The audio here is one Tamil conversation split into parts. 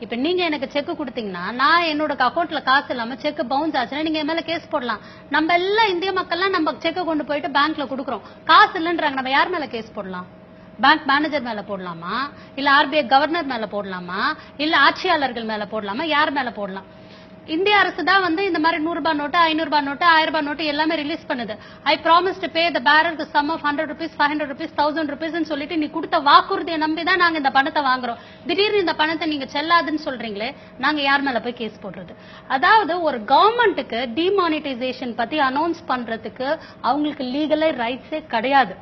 இப்ப நீங்க எனக்கு செக் கொடுத்தீங்கன்னா நான் என்னோட அக்கௌண்ட்ல காசு இல்லாம செக் பவுன்ஸ் ஆச்சுன்னா நீங்க என் மேல கேஸ் போடலாம். நம்ம எல்லாம் இந்திய மக்கள்லாம் நம்ம செக் கொண்டு போயிட்டு பேங்க்ல கொடுக்குறோம், காசு இல்லைன்றாங்க, நம்ம யார் மேல கேஸ் போடலாம்? பேங்க் மேனேஜர் மேல போடலாமா, இல்ல ஆர்பிஐ கவர்னர் மேல போடலாமா, இல்ல ஆட்சியாளர்கள் மேல போடலாமா, யார் மேல போடலாம்? இந்திய அரசு தான் வந்து இந்த மாதிரி 100 ரூபாய் நோட்டு, 500 ரூபாய் நோட்டு, 1000 ரூபாய் நோட்டு எல்லாமே ரிலீஸ் பண்ணுது. I promise to pay the bearer the sum of 100 rupees, 500 rupees, 1000 rupees சொல்லிட்டு நீ கொடுத்த வாக்குறுதியை நம்பி தான் நாங்க இந்த பணத்தை வாங்குறோம். திடீர்னு இந்த பணத்தை நீங்க செல்லாதுன்னு சொல்றீங்களே, நாங்க யார் மேல போய் கேஸ் போடுறது? அதாவது ஒரு கவர்மெண்ட்டுக்கு டிமானிட்டைசேஷன் பத்தி அனௌன்ஸ் பண்றதுக்கு அவங்களுக்கு லீகலே ரைட்ஸே கிடையாது.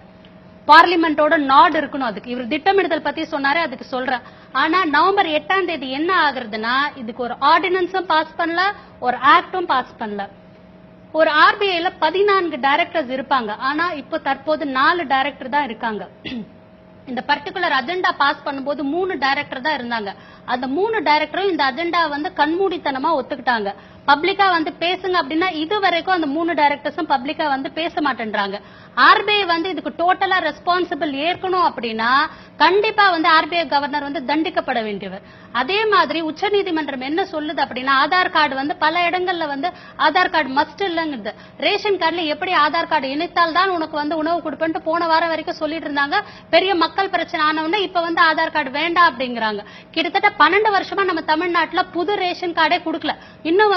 பார்லிமெண்டோட நாடு இருக்கணும். அதுக்கு இவர் திட்டமிடுதல் பத்தி சொன்னாரு, அதுக்கு சொல்றேன். ஆனா நவம்பர் 8ஆம் தேதி என்ன ஆகுறதுன்னா, இதுக்கு ஒரு ஆர்டினன்ஸும் பாஸ் பண்ணல, ஒரு ஆக்டும் பாஸ் பண்ணல. ஒரு ஆர்பிஐல 14 டைரக்டர்ஸ் இருப்பாங்க, ஆனா இப்போ தற்போது 4 டைரக்டர் தான் இருக்காங்க. இந்த பர்டிகுலர் அஜெண்டா பாஸ் பண்ணும்போது 3 டைரக்டர் தான் இருந்தாங்க. அந்த 3 டைரக்டரும் இந்த அஜெண்டா வந்து கண்மூடித்தனமா ஒத்துக்கிட்டாங்க. பப்ளிக்கா வந்து பேசுங்க அப்படின்னா இது வரைக்கும் அந்த 3 டைரக்டர்ஸும் பப்ளிக்கா வந்து பேச மாட்டேன்றாங்க. ஆர்பிஐ வந்து இதுக்கு டோட்டலா ரெஸ்பான்சிபிள் ஏற்கணும் அப்படின்னா கண்டிப்பா வந்து ஆர்பிஐ கவர்னர் வந்து தண்டிக்கப்பட வேண்டியவர். அதே மாதிரி உச்சநீதிமன்றம் என்ன சொல்லுது அப்படின்னா, ஆதார் கார்டு வந்து பல இடங்கள்ல வந்து ஆதார் கார்டு மஸ்ட் இல்லங்கிறது. ரேஷன் கார்டுல எப்படி ஆதார் கார்டு இணைத்தால் தான் உனக்கு வந்து உணவு கொடுப்பேன்ட்டு போன வாரம் வரைக்கும் சொல்லிட்டு இருந்தாங்க. பெரிய மக்கள் பிரச்சனை ஆனவொன்னே இப்ப வந்து ஆதார் கார்டு வேண்டாம் அப்படிங்கிறாங்க. கிட்டத்தட்ட 12 வருஷமா நம்ம தமிழ்நாட்டுல புது ரேஷன் கார்டே கொடுக்கல. இன்னும்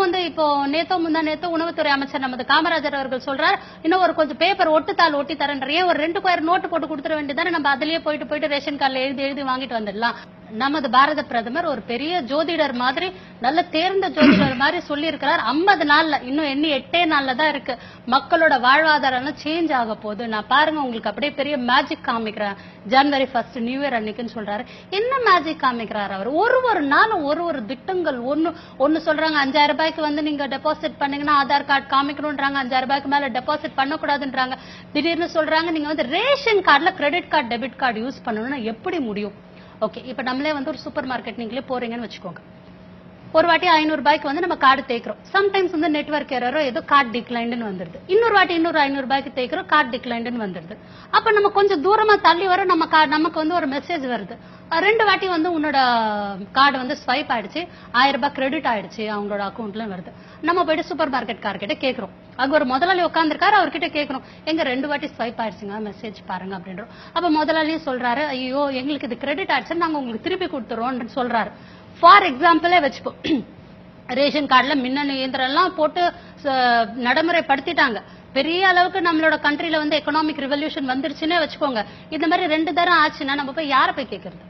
வந்து இப்போ நேத்தோ உணவுத்துறை அமைச்சர் நமது காமராஜர் அவர்கள் சொல்றாரு, இன்னும் ஒரு கொஞ்சம் பேப்பர் ஒட்டுத்தாள் ஒட்டி தரேன், ஒரு 2 ஸ்கொயர் நோட்டு போட்டு கொடுத்துட வேண்டியதானே, நம்ம அதுலயே போயிட்டு ரேஷன் கார்டுல எழுதி வாங்கிட்டு வந்துடலாம். நமது பாரத பிரதமர் ஒரு பெரிய ஜோதிடர் மாதிரி, நல்ல தேர்ந்த ஜோதிடர் மாதிரி சொல்லி இருக்கிறார். 50 நாள்ல, இன்னும் எண்ணி 8 நாள்ல தான் இருக்கு, மக்களோட வாழ்வாதாரம் சேஞ்ச் ஆக போகுது. நான் பாருங்க உங்களுக்கு அப்படியே பெரிய மேஜிக் காமிக்கிறேன், ஜனவரி 1 நியூ இயர் அன்னைக்குன்னு சொல்றாரு. என்ன மேஜிக் காமிக்கிறார் அவர்? ஒரு நாளும் ஒரு திட்டங்கள் ஒன்னு சொல்றாங்க. 5000 ரூபாய்க்கு வந்து நீங்க டெபாசிட் பண்ணீங்கன்னா ஆதார் கார்டு காமிக்கணும்ன்றாங்க, 5000 ரூபாய்க்கு மேல டெபாசிட் பண்ணக்கூடாதுன்றாங்க. திடீர்னு சொல்றாங்க நீங்க வந்து ரேஷன் கார்டுல credit card debit card use பண்ணணும்னா எப்படி முடியும்? ஓகே, இப்ப நம்மளே வந்து ஒரு சூப்பர் மார்க்கெட் நீங்களே போறீங்கன்னு வச்சுக்கோங்க. ஒரு வாட்டி 500 ரூபாய்க்கு வந்து நம்ம கார்டு தேய்க்கிறோம். சம்டைம்ஸ் வந்து நெட்வொர்க் எரரோ ஏதோ கார்டு டிக்ளைன்ட்னு வந்துருது. இன்னொரு வாட்டி 500 ரூபாய்க்கு தேய்க்கிறோம், கார்டு டிக்ளைன்ட்னு வந்துருது. அப்ப நம்ம கொஞ்சம் தூரமா தள்ளி வர நமக்கு வந்து ஒரு மெசேஜ் வருது, 2 வாட்டி வந்து உன்னோட கார்டு வந்து ஸ்வைப் ஆயிடுச்சு, 1000 ரூபாய் கிரெடிட் ஆயிடுச்சு அவங்களோட அக்கௌண்ட்ல வருது. நம்ம போயிட்டு சூப்பர் மார்க்கெட் கார்கிட்ட கேட்கிறோம். அங்க ஒரு முதலாளி உட்காந்துருக்காரு, அவர்கிட்ட கேட்கணும், எங்க 2 வாட்டி ஸ்வைப் ஆயிடுச்சுங்க, மெசேஜ் பாருங்க அப்படின்றோம். அப்ப முதலாளியும் சொல்றாரு, ஐயோ எங்களுக்கு இது கிரெடிட் ஆயிடுச்சு, நாங்க உங்களுக்கு திருப்பி கொடுத்துறோம் சொல்றாரு. ஃபார் எக்ஸாம்பிளே வச்சுப்போம், ரேஷன் கார்டுல மின்னணு இயந்திரம் எல்லாம் போட்டு நடைமுறைப்படுத்திட்டாங்க. பெரிய அளவுக்கு நம்மளோட கண்ட்ரில வந்து எக்கனாமிக் ரெவல்யூஷன் வந்துருச்சுன்னே வச்சுக்கோங்க. இந்த மாதிரி 2 தரம் ஆச்சுன்னா நம்ம போய் யாரை போய் கேட்கறது?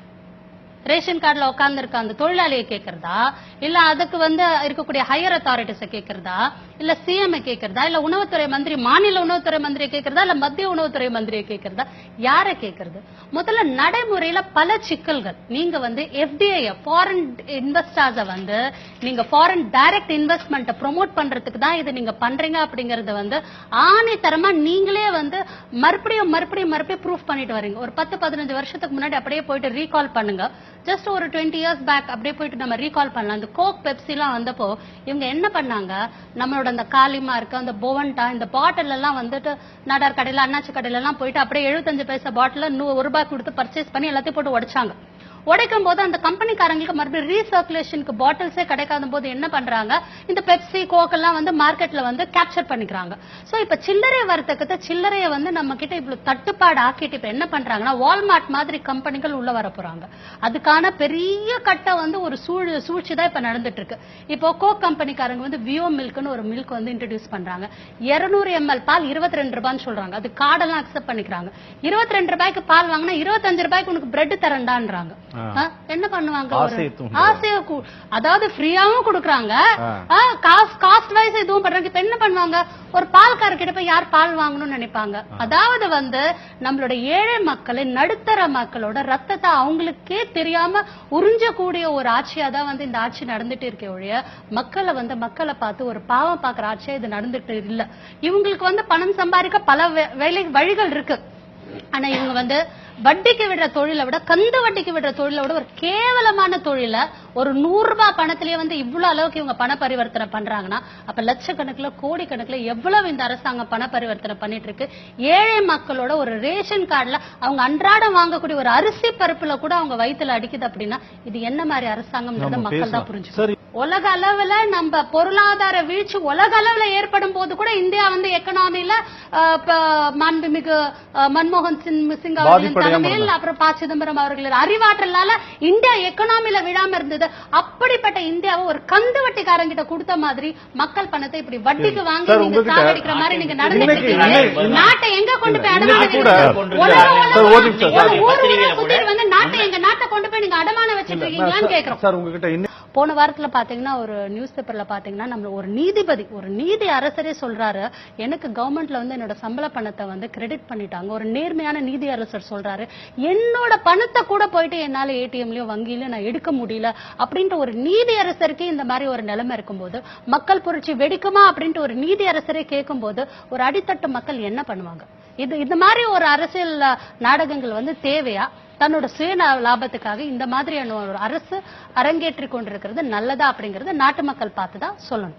ரேஷன் கார்டுல உட்கார்ந்து இருக்க அந்த தொழிலாளியை கேட்கறதா, இல்ல அதுக்கு வந்து இருக்கக்கூடிய ஹையர் அத்தாரிட்டிஸை கேட்கறதா, இல்ல சிஎம் கேட்கறதா, இல்ல உணவுத்துறை மந்திரி, மாநில உணவுத்துறை மந்திரியை கேட்கறதா, இல்ல மத்திய உணவுத்துறை மந்திரியை கேட்கறதா? யாரை கேட்கறது? முதல்ல நடைமுறையில பல சிக்கல்கள். நீங்க வந்து எஃப்டிஐ ஃபாரின் இன்வெஸ்டர்ஸ வந்து நீங்க ஃபாரின் டைரக்ட் இன்வெஸ்ட்மெண்ட் ப்ரோமோட் பண்றதுக்கு தான் இது நீங்க பண்றீங்க அப்படிங்கறது வந்து ஆணித்தரமா நீங்களே வந்து மறுபடியும் ப்ரூஃப் பண்ணிட்டு வரீங்க. ஒரு 10-15 வருஷத்துக்கு முன்னாடி அப்படியே போயிட்டு ரீகால் பண்ணுங்க. ஜஸ்ட் ஒரு 20 years பேக் அப்படியே போயிட்டு நம்ம ரீகால் பண்ணலாம். இந்த கோக் பெப்சி எல்லாம் வந்தப்போ இவங்க என்ன பண்ணாங்க, நம்மளோட அந்த காலிமா இருக்கு, அந்த போவன்டா, இந்த பாட்டில் எல்லாம் வந்துட்டு நாடார் கடையில அண்ணாச்சி கடையில எல்லாம் போயிட்டு அப்படியே 75 பைசா பாட்டில் 1 ரூபாய் கொடுத்து பர்ச்சேஸ் பண்ணி எல்லாத்தையும் போட்டு உடைச்சாங்க. உடைக்கும் போது அந்த கம்பெனிக்காரங்களுக்கு மறுபடியும் ரீசர்குலேஷனுக்கு பாட்டில்ஸே கிடைக்காத போது என்ன பண்றாங்க, இந்த பெப்சி கோக் எல்லாம் வந்து மார்க்கெட்ல வந்து கேப்சர் பண்ணிக்கிறாங்க. சோ இப்ப சில்லறை வர்த்தகத்தை சில்லறையை வந்து நம்ம கிட்ட இவ்வளவு தட்டுப்பாடு ஆக்கிட்டு இப்ப என்ன பண்றாங்கன்னா வால்மார்ட் மாதிரி கம்பெனிகள் உள்ள வர போறாங்க. அதுக்கான பெரிய கட்ட வந்து ஒரு சூழ்ச்சி தான் இப்ப நடந்துட்டு இருக்கு. இப்போ கோக் கம்பெனிக்காரங்க வந்து வியோ மில்க்னு ஒரு மில்க் வந்து இன்ட்ரோடியூஸ் பண்றாங்க. 200 ml பால் 22 ரூபான்னு சொல்றாங்க. அது கார்டெல்லாம் அக்செப்ட் பண்ணிக்கிறாங்க. 22 ரூபாய்க்கு பால் வாங்கினா 25 ரூபாய்க்கு உனக்கு பிரெட் தரண்டான்றாங்க. என்ன பண்ணுவாங்க, அதாவது ஃப்ரீயாவும் கொடுக்கறாங்க, காஸ்ட் வைஸ் இதுவும் பண்றாங்க. இப்ப என்ன பண்ணுவாங்க, ஒரு பால்கார கிட்ட போய் யார் பால் வாங்கணும்னு நினைப்பாங்க. அதாவது வந்து நம்மளோட ஏழை மக்களை, நடுத்தர மக்களோட ரத்தத்தை அவங்களுக்கே தெரியாம உறிஞ்சக்கூடிய ஒரு ஆட்சியா தான் வந்து இந்த ஆட்சி நடந்துட்டு இருக்க ஒழிய மக்களை பார்த்து ஒரு பாவம் பாக்குற ஆட்சியா இது நடந்துட்டு இல்ல. இவங்களுக்கு வந்து பணம் சம்பாதிக்க பல வழிகள் இருக்கு. ஆனா இவங்க வந்து வட்டிக்கு விடுற தொழிலை விட, கந்து வட்டிக்கு விடுற தொழிலை விட ஒரு கேவலமான தொழில ஒரு 100 ரூபாய் பணத்திலேயே வந்து இவ்வளவு அளவுக்கு இவங்க பண பரிவர்த்தனை பண்றாங்கன்னா, அப்ப லட்சக்கணக்குல கோடிக்கணக்குல எவ்வளவு இந்த அரசாங்கம் பண பரிவர்த்தனை பண்ணிட்டு இருக்கு. ஏழை மக்களோட ஒரு ரேஷன் கார்டுல அவங்க அன்றாடம் வாங்கக்கூடிய ஒரு அரிசி பருப்புல கூட அவங்க வயித்துல அடிக்குது அப்படின்னா இது என்ன மாதிரி அரசாங்கம் மக்கள் தான் புரிஞ்சுக்கணும். உலக அளவுல நம்ம பொருளாதார வீழ்ச்சி உலக அளவுல ஏற்படும் போது கூட இந்தியா வந்து எக்கனாமில மாண்புமிகு மன்மோகன் சிங் அவர்களின் தலைமையில், அப்புறம் ப. சிதம்பரம் அவர்களின் அறிவாற்றலால இந்தியா எக்கனாமில விழாம இருந்தது. அப்படிப்பட்ட இந்தியாவை ஒரு கந்து வட்டிக்காரங்கிட்ட கொடுத்த மாதிரி மக்கள் பணத்தை இப்படி வட்டிக்கு வாங்கி நீங்க சாகடிக்கிற மாதிரி நீங்க நடந்துட்டு இருக்கீங்க. நாட்டை எங்க கொண்டு போய் அடமான வந்து நாட்டை கொண்டு போய் நீங்க அடமான வச்சிட்டு இருக்கீங்களான்னு கேக்குறோம். போன வாரத்துல பாத்தீங்கன்னா ஒரு நியூஸ் பேப்பர்ல பாத்தீங்கன்னா நம்ம ஒரு நீதிபதி, ஒரு நீதி அரசரே சொல்றாரு, எனக்கு கவர்மெண்ட்ல வந்து என்னோட சம்பள பணத்தை வந்து கிரெடிட் பண்ணிட்டாங்க. ஒரு நேர்மையான நீதி அரசர் சொல்றாரு, என்னோட பணத்தை கூட போயிட்டு என்னால ஏடிஎம்லயும் வங்கியிலயும் நான் எடுக்க முடியல அப்படின்ற ஒரு நீதி அரசருக்கு இந்த மாதிரி ஒரு நிலைமை இருக்கும்போது, மக்கள் புரட்சி வெடிக்குமா அப்படின்ட்டு ஒரு நீதி அரசரே கேட்கும் போது ஒரு அடித்தட்டு மக்கள் என்ன பண்ணுவாங்க? இந்த மாதிரி ஒரு அரசியல் நாடகங்கள் வந்து தேவையா? தன்னோட சுய லாபத்துக்காக இந்த மாதிரியான ஒரு அரசு அரங்கேற்றிக் கொண்டிருக்கிறது நல்லதா அப்படிங்கறது நாட்டு மக்கள் பார்த்துதான் சொல்லணும்.